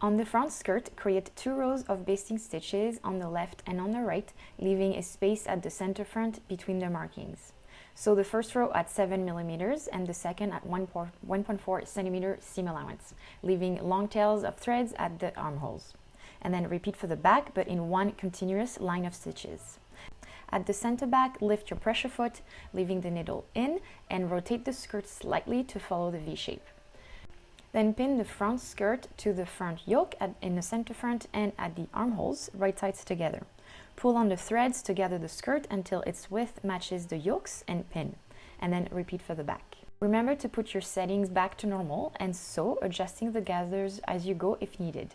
On the front skirt, create 2 rows of basting stitches on the left and on the right, leaving a space at the center front between the markings. So the first row at 7 millimeters and the second at 1.4 centimeter seam allowance, leaving long tails of threads at the armholes. And then repeat for the back, but in one continuous line of stitches. At the center back, lift your pressure foot, leaving the needle in, and rotate the skirt slightly to follow the V shape. Then pin the front skirt to the front yoke in the center front and at the armholes, right sides together. Pull on the threads to gather the skirt until its width matches the yokes and pin, and then repeat for the back. Remember to put your settings back to normal and sew, adjusting the gathers as you go if needed.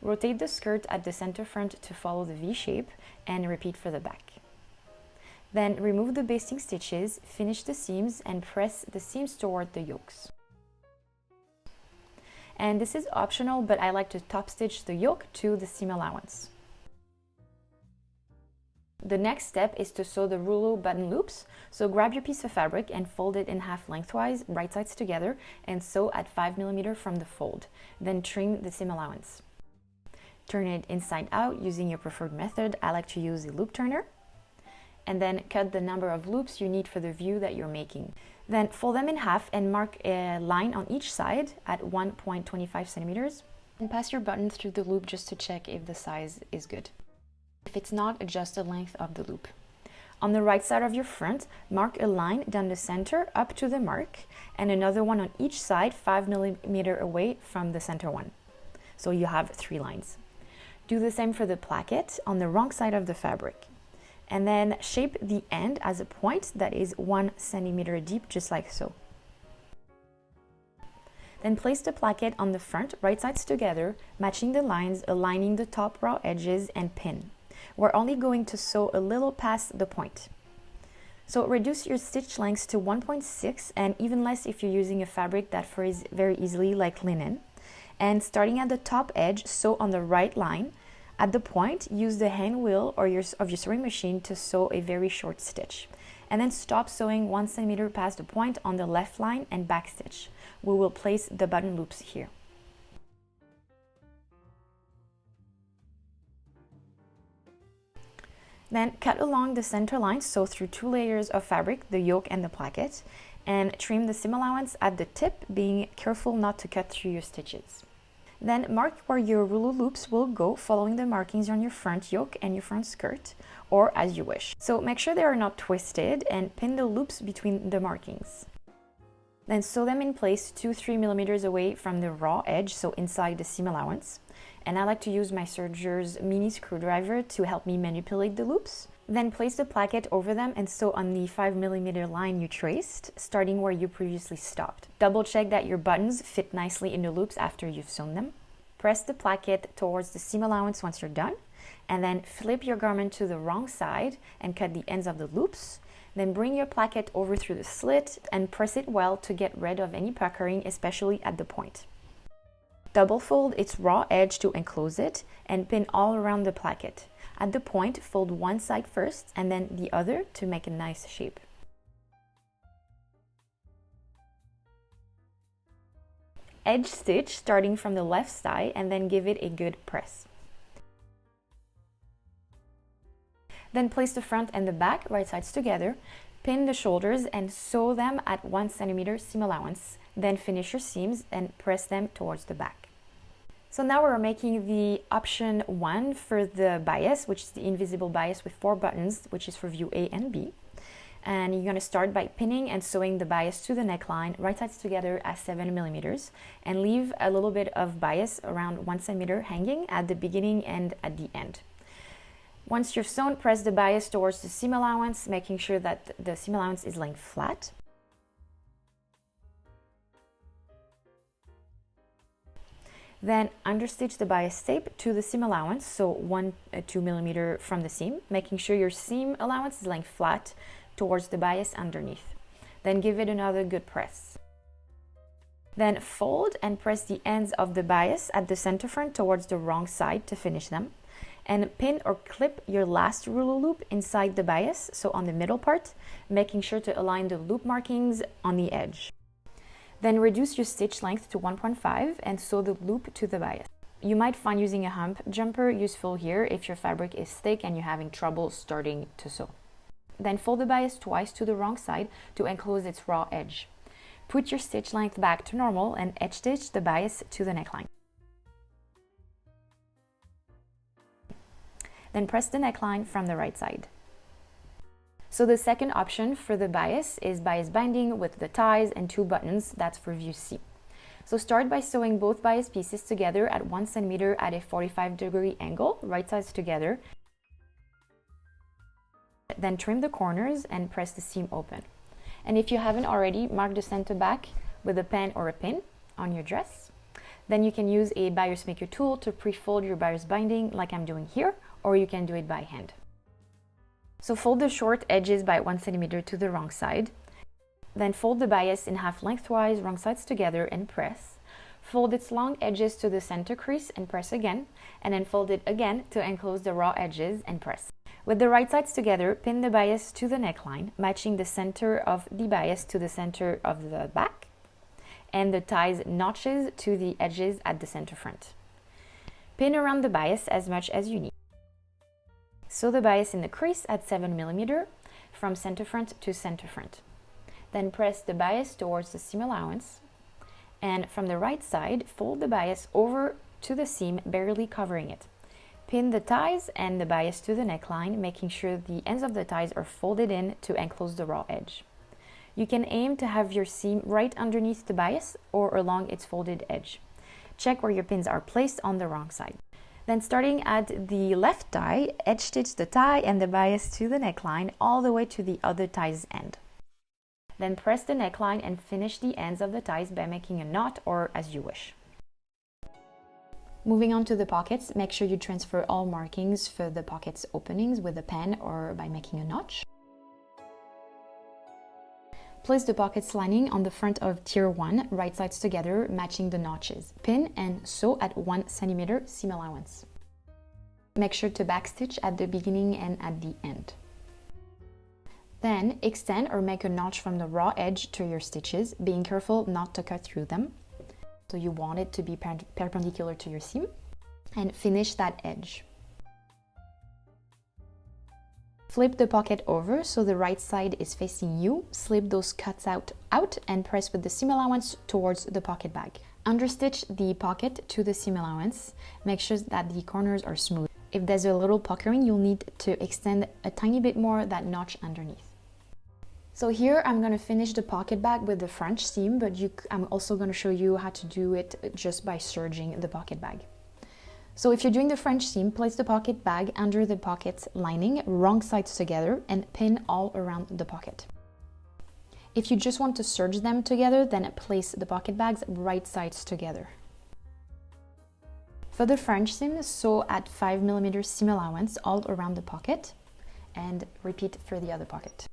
Rotate the skirt at the center front to follow the V shape and repeat for the back. Then remove the basting stitches, finish the seams and press the seams toward the yokes. And this is optional, but I like to top stitch the yoke to the seam allowance. The next step is to sew the rouleau button loops. So grab your piece of fabric and fold it in half lengthwise, right sides together, and sew at 5 millimeters from the fold. Then trim the seam allowance. Turn it inside out using your preferred method. I like to use a loop turner. And then cut the number of loops you need for the view that you're making. Then fold them in half and mark a line on each side at 1.25 centimeters. And pass your button through the loop just to check if the size is good. If it's not, adjust the length of the loop. On the right side of your front, mark a line down the center up to the mark and another one on each side 5 millimeters away from the center one. So you have 3 lines. Do the same for the placket on the wrong side of the fabric. And then shape the end as a point that is 1 centimeter deep, just like so. Then place the placket on the front, right sides together, matching the lines, aligning the top raw edges and pin. We're only going to sew a little past the point. So reduce your stitch lengths to 1.6 and even less if you're using a fabric that frays very easily like linen. And starting at the top edge, sew on the right line. At the point, use the hand wheel of your sewing machine to sew a very short stitch. And then stop sewing 1 centimeter past the point on the left line and back stitch. We will place the button loops here. Then cut along the center line, sew through 2 layers of fabric, the yoke and the placket, and trim the seam allowance at the tip, being careful not to cut through your stitches. Then mark where your rouleau loops will go, following the markings on your front yoke and your front skirt, or as you wish. So make sure they are not twisted and pin the loops between the markings. Then sew them in place 2-3 millimeters away from the raw edge, so inside the seam allowance. And I like to use my serger's mini screwdriver to help me manipulate the loops. Then place the placket over them and sew on the 5 millimeter line you traced, starting where you previously stopped. Double check that your buttons fit nicely in the loops after you've sewn them. Press the placket towards the seam allowance once you're done, and then flip your garment to the wrong side and cut the ends of the loops. Then bring your placket over through the slit and press it well to get rid of any puckering, especially at the point. Double fold its raw edge to enclose it and pin all around the placket. At the point, fold one side first and then the other to make a nice shape. Edge stitch starting from the left side and then give it a good press. Then place the front and the back right sides together, pin the shoulders and sew them at 1 centimeter seam allowance. Then finish your seams and press them towards the back. So now we're making the option 1 for the bias, which is the invisible bias with 4 buttons, which is for view A and B. And you're going to start by pinning and sewing the bias to the neckline, right sides together at 7 millimeters, and leave a little bit of bias around 1 centimeter hanging at the beginning and at the end. Once you've sewn, press the bias towards the seam allowance, making sure that the seam allowance is laying flat. Then understitch the bias tape to the seam allowance, so 1-2 millimeter from the seam, making sure your seam allowance is laying flat towards the bias underneath. Then give it another good press. Then fold and press the ends of the bias at the center front towards the wrong side to finish them. And pin or clip your last rouleau loop inside the bias, so on the middle part, making sure to align the loop markings on the edge. Then reduce your stitch length to 1.5 and sew the loop to the bias. You might find using a hump jumper useful here if your fabric is thick and you're having trouble starting to sew. Then fold the bias twice to the wrong side to enclose its raw edge. Put your stitch length back to normal and edge stitch the bias to the neckline. Then press the neckline from the right side. So the second option for the bias is bias binding with the ties and 2 buttons. That's for View C. So start by sewing both bias pieces together at 1 centimeter at a 45-degree angle, right sides together. Then trim the corners and press the seam open. And if you haven't already, mark the center back with a pen or a pin on your dress. Then you can use a bias maker tool to pre-fold your bias binding like I'm doing here, or you can do it by hand. So fold the short edges by 1 centimeter to the wrong side. Then fold the bias in half lengthwise, wrong sides together, and press. Fold its long edges to the center crease and press again, and then fold it again to enclose the raw edges and press. With the right sides together, pin the bias to the neckline, matching the center of the bias to the center of the back, and the ties notches to the edges at the center front. Pin around the bias as much as you need. Sew the bias in the crease at 7 mm from center front to center front. Then press the bias towards the seam allowance, and from the right side, fold the bias over to the seam, barely covering it. Pin the ties and the bias to the neckline, making sure the ends of the ties are folded in to enclose the raw edge. You can aim to have your seam right underneath the bias or along its folded edge. Check where your pins are placed on the wrong side. Then starting at the left tie, edge stitch the tie and the bias to the neckline all the way to the other tie's end. Then press the neckline and finish the ends of the ties by making a knot or as you wish. Moving on to the pockets, make sure you transfer all markings for the pockets openings with a pen or by making a notch. Place the pockets lining on the front of tier 1, right sides together, matching the notches. Pin and sew at 1 centimeter seam allowance. Make sure to backstitch at the beginning and at the end. Then extend or make a notch from the raw edge to your stitches, being careful not to cut through them. So you want it to be perpendicular to your seam, and finish that edge. Flip the pocket over so the right side is facing you, slip those cuts out and press with the seam allowance towards the pocket bag. Understitch the pocket to the seam allowance, make sure that the corners are smooth. If there's a little puckering, you'll need to extend a tiny bit more that notch underneath. So here I'm going to finish the pocket bag with the French seam, but I'm also going to show you how to do it just by serging the pocket bag. So if you're doing the French seam, place the pocket bag under the pocket lining, wrong sides together, and pin all around the pocket. If you just want to serge them together, then place the pocket bags right sides together. For the French seam, sew at 5 mm seam allowance all around the pocket, and repeat for the other pocket.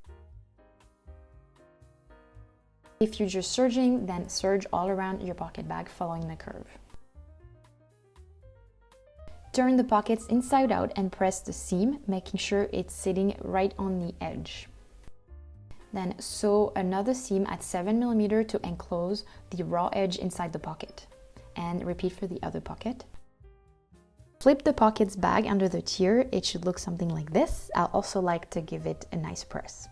If you're just serging, then serge all around your pocket bag following the curve. Turn the pockets inside out and press the seam, making sure it's sitting right on the edge. Then sew another seam at 7 mm to enclose the raw edge inside the pocket. And repeat for the other pocket. Flip the pockets bag under the tier. It should look something like this. I also like to give it a nice press.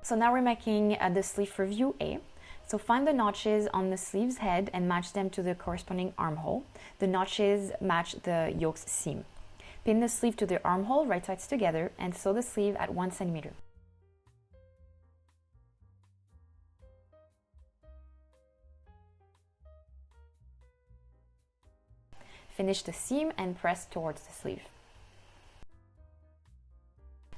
So now we're making the sleeve for View A. So find the notches on the sleeve's head and match them to the corresponding armhole. The notches match the yoke's seam. Pin the sleeve to the armhole, right sides together, and sew the sleeve at 1 centimeter. Finish the seam and press towards the sleeve.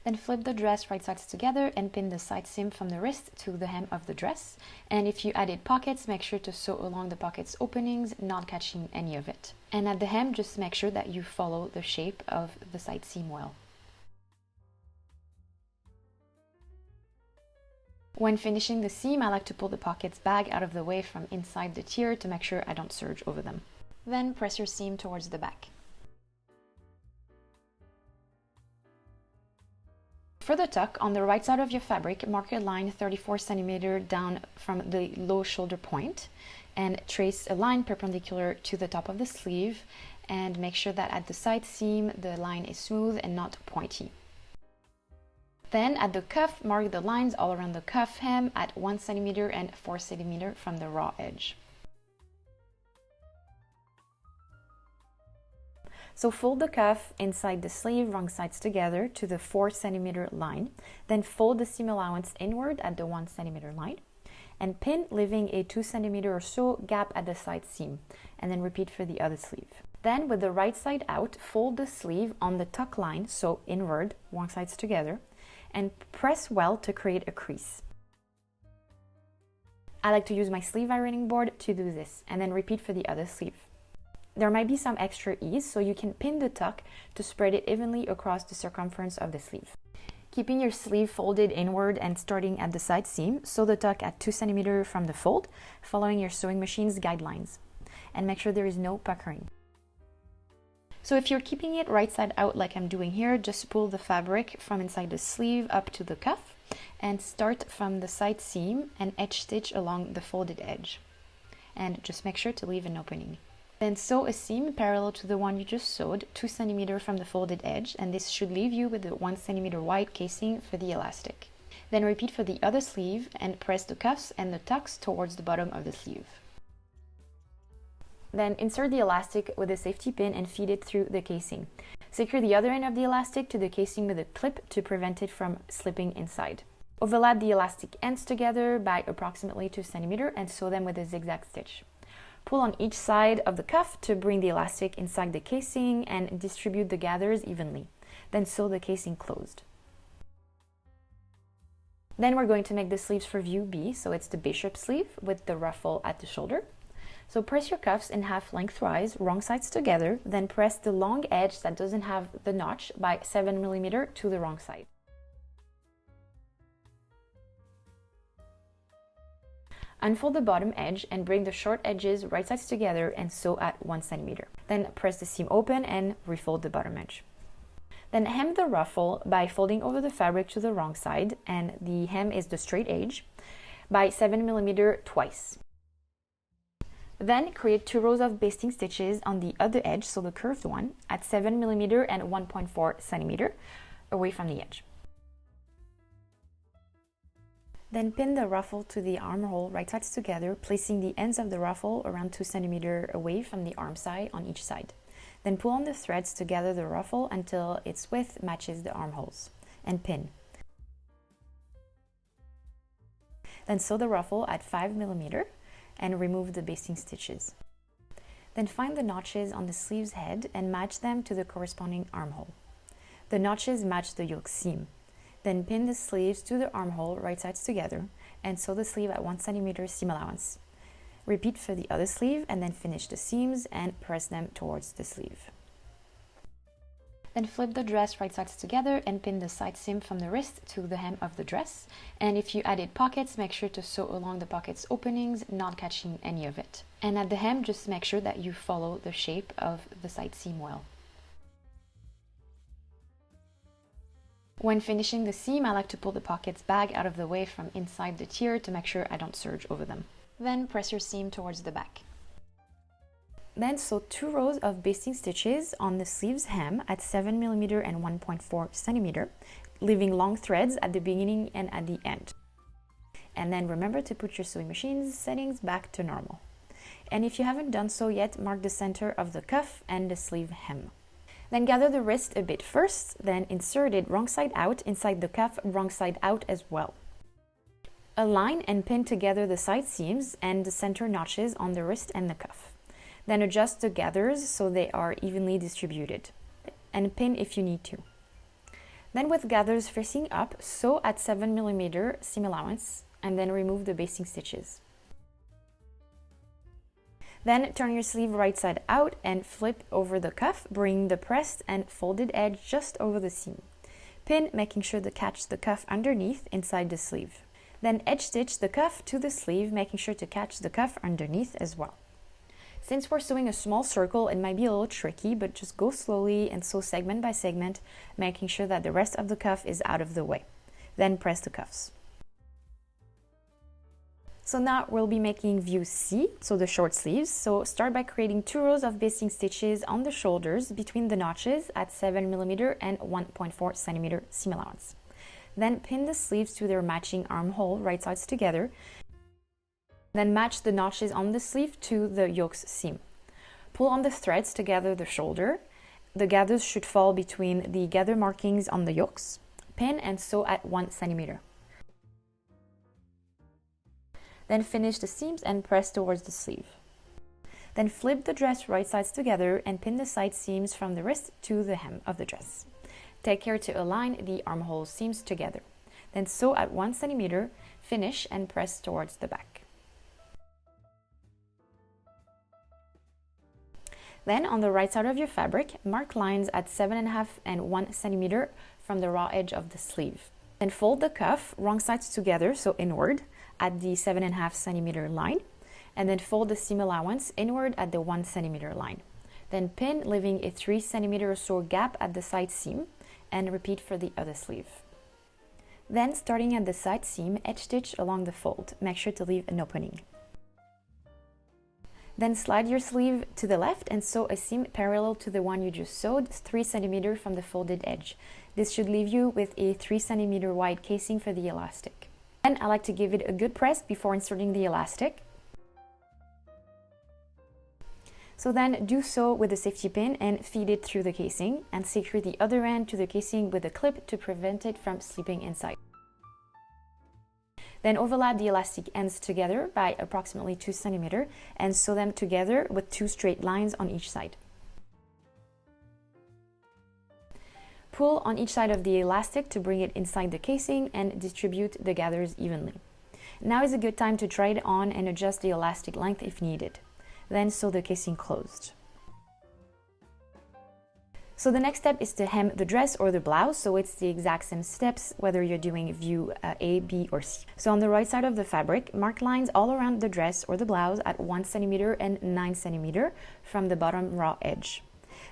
Then flip the dress right sides together and pin the side seam from the wrist to the hem of the dress. And if you added pockets, make sure to sew along the pockets openings, not catching any of it. And at the hem, just make sure that you follow the shape of the side seam well. When finishing the seam, I like to pull the pockets bag out of the way from inside the tier to make sure I don't serge over them. Then press your seam towards the back. For the tuck, on the right side of your fabric, mark a line 34 cm down from the low shoulder point and trace a line perpendicular to the top of the sleeve and make sure that at the side seam the line is smooth and not pointy. Then at the cuff, mark the lines all around the cuff hem at 1 cm and 4 cm from the raw edge. So fold the cuff inside the sleeve, wrong sides together, to the 4 cm line. Then fold the seam allowance inward at the 1 cm line, and pin, leaving a 2 cm or so gap at the side seam, and then repeat for the other sleeve. Then with the right side out, fold the sleeve on the tuck line, so inward, wrong sides together, and press well to create a crease. I like to use my sleeve ironing board to do this, and then repeat for the other sleeve. There might be some extra ease, so you can pin the tuck to spread it evenly across the circumference of the sleeve. Keeping your sleeve folded inward and starting at the side seam, sew the tuck at 2 cm from the fold, following your sewing machine's guidelines. And make sure there is no puckering. So if you're keeping it right side out like I'm doing here, just pull the fabric from inside the sleeve up to the cuff and start from the side seam and edge stitch along the folded edge. And just make sure to leave an opening. Then sew a seam parallel to the one you just sewed, 2 cm from the folded edge, and this should leave you with a 1 cm wide casing for the elastic. Then repeat for the other sleeve and press the cuffs and the tucks towards the bottom of the sleeve. Then insert the elastic with a safety pin and feed it through the casing. Secure the other end of the elastic to the casing with a clip to prevent it from slipping inside. Overlap the elastic ends together by approximately 2 cm and sew them with a zigzag stitch. Pull on each side of the cuff to bring the elastic inside the casing and distribute the gathers evenly. Then sew the casing closed. Then we're going to make the sleeves for View B, so it's the bishop sleeve with the ruffle at the shoulder. So press your cuffs in half lengthwise, wrong sides together, then press the long edge that doesn't have the notch by 7 mm to the wrong side. Unfold the bottom edge and bring the short edges right sides together and sew at 1 cm. Then press the seam open and refold the bottom edge. Then hem the ruffle by folding over the fabric to the wrong side, and the hem is the straight edge, by 7 mm twice. Then create 2 rows of basting stitches on the other edge, so the curved one, at 7 mm and 1.4 cm away from the edge. Then pin the ruffle to the armhole right sides together, placing the ends of the ruffle around 2 cm away from the arm side on each side. Then pull on the threads to gather the ruffle until its width matches the armholes, and pin. Then sew the ruffle at 5 mm and remove the basting stitches. Then find the notches on the sleeve's head and match them to the corresponding armhole. The notches match the yoke seam. Then pin the sleeves to the armhole right sides together and sew the sleeve at 1 cm seam allowance. Repeat for the other sleeve and then finish the seams and press them towards the sleeve. Then flip the dress right sides together and pin the side seam from the wrist to the hem of the dress. And if you added pockets, make sure to sew along the pockets openings, not catching any of it. And at the hem, just make sure that you follow the shape of the side seam well. When finishing the seam, I like to pull the pockets back out of the way from inside the tier to make sure I don't serge over them. Then press your seam towards the back. Then sew 2 rows of basting stitches on the sleeve's hem at 7 mm and 1.4 cm, leaving long threads at the beginning and at the end. And then remember to put your sewing machine's settings back to normal. And if you haven't done so yet, mark the center of the cuff and the sleeve hem. Then gather the wrist a bit first, then insert it wrong side out inside the cuff, wrong side out as well. Align and pin together the side seams and the center notches on the wrist and the cuff. Then adjust the gathers so they are evenly distributed, and pin if you need to. Then with gathers facing up, sew at 7 mm seam allowance and then remove the basting stitches. Then turn your sleeve right side out and flip over the cuff, bring the pressed and folded edge just over the seam. Pin, making sure to catch the cuff underneath inside the sleeve. Then edge stitch the cuff to the sleeve, making sure to catch the cuff underneath as well. Since we're sewing a small circle, it might be a little tricky, but just go slowly and sew segment by segment, making sure that the rest of the cuff is out of the way. Then press the cuffs. So now we'll be making view C, so the short sleeves. So start by creating 2 rows of basting stitches on the shoulders between the notches at 7mm and 1.4cm seam allowance. Then pin the sleeves to their matching armhole, right sides together. Then match the notches on the sleeve to the yoke's seam. Pull on the threads to gather the shoulder. The gathers should fall between the gather markings on the yokes. Pin and sew at 1cm. Then finish the seams and press towards the sleeve. Then flip the dress right sides together and pin the side seams from the wrist to the hem of the dress. Take care to align the armhole seams together. Then sew at 1cm, finish and press towards the back. Then on the right side of your fabric, mark lines at 7.5 and 1cm from the raw edge of the sleeve. Then fold the cuff wrong sides together, so inward, at the 7.5cm line, and then fold the seam allowance inward at the 1cm line. Then pin, leaving a 3cm or so gap at the side seam, and repeat for the other sleeve. Then, starting at the side seam, edge stitch along the fold. Make sure to leave an opening. Then slide your sleeve to the left and sew a seam parallel to the one you just sewed, 3cm from the folded edge. This should leave you with a 3cm wide casing for the elastic. Then I like to give it a good press before inserting the elastic. So then do so with a safety pin and feed it through the casing, and secure the other end to the casing with a clip to prevent it from slipping inside. Then overlap the elastic ends together by approximately 2cm and sew them together with 2 straight lines on each side. Pull on each side of the elastic to bring it inside the casing and distribute the gathers evenly. Now is a good time to try it on and adjust the elastic length if needed. Then sew the casing closed. So the next step is to hem the dress or the blouse, so it's the exact same steps whether you're doing view A, B, or C. So on the right side of the fabric, mark lines all around the dress or the blouse at 1cm and 9cm from the bottom raw edge.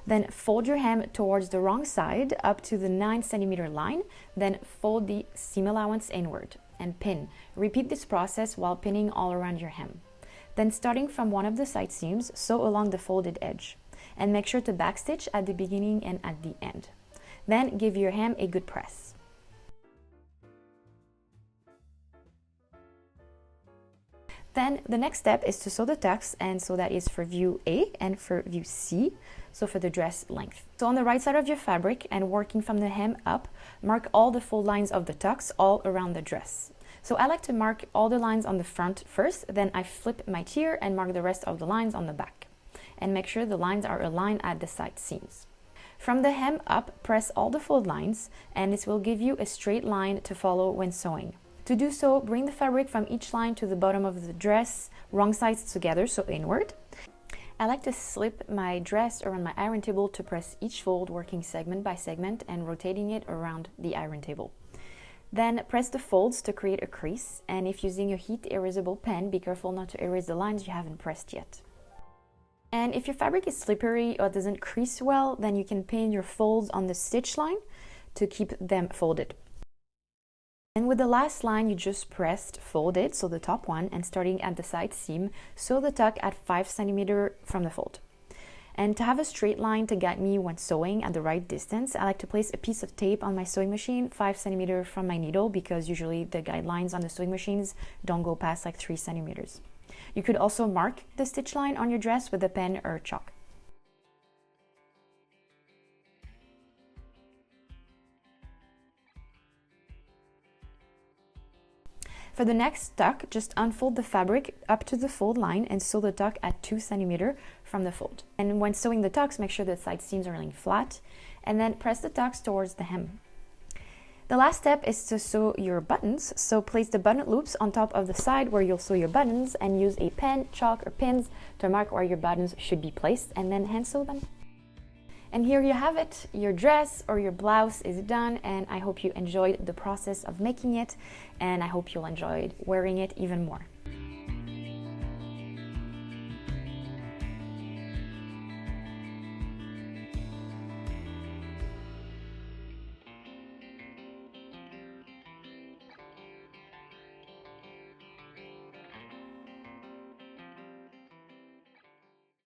Then fold your hem towards the wrong side up to the 9cm line, then fold the seam allowance inward and pin. Repeat this process while pinning all around your hem. Then starting from one of the side seams, sew along the folded edge. And make sure to backstitch at the beginning and at the end. Then give your hem a good press. Then the next step is to sew the tucks, and so that is for view A and for view C, so for the dress length. So on the right side of your fabric and working from the hem up, mark all the fold lines of the tucks all around the dress. So I like to mark all the lines on the front first, then I flip my tier and mark the rest of the lines on the back. And make sure the lines are aligned at the side seams. From the hem up, press all the fold lines, and this will give you a straight line to follow when sewing. To do so, bring the fabric from each line to the bottom of the dress, wrong sides together, so inward. I like to slip my dress around my iron table to press each fold, working segment by segment and rotating it around the iron table. Then press the folds to create a crease, and if using a heat erasable pen, be careful not to erase the lines you haven't pressed yet. And if your fabric is slippery or doesn't crease well, then you can pin your folds on the stitch line to keep them folded. And with the last line you just pressed, fold it, so the top one, and starting at the side seam, sew the tuck at 5cm from the fold. And to have a straight line to guide me when sewing at the right distance, I like to place a piece of tape on my sewing machine 5cm from my needle, because usually the guidelines on the sewing machines don't go past like 3cm. You could also mark the stitch line on your dress with a pen or chalk. For the next tuck, just unfold the fabric up to the fold line and sew the tuck at 2cm from the fold. And when sewing the tucks, make sure the side seams are laying flat, and then press the tucks towards the hem. The last step is to sew your buttons, so place the button loops on top of the side where you'll sew your buttons, and use a pen, chalk, or pins to mark where your buttons should be placed, and then hand sew them. And here you have it, your dress or your blouse is done, and I hope you enjoyed the process of making it, and I hope you'll enjoy wearing it even more.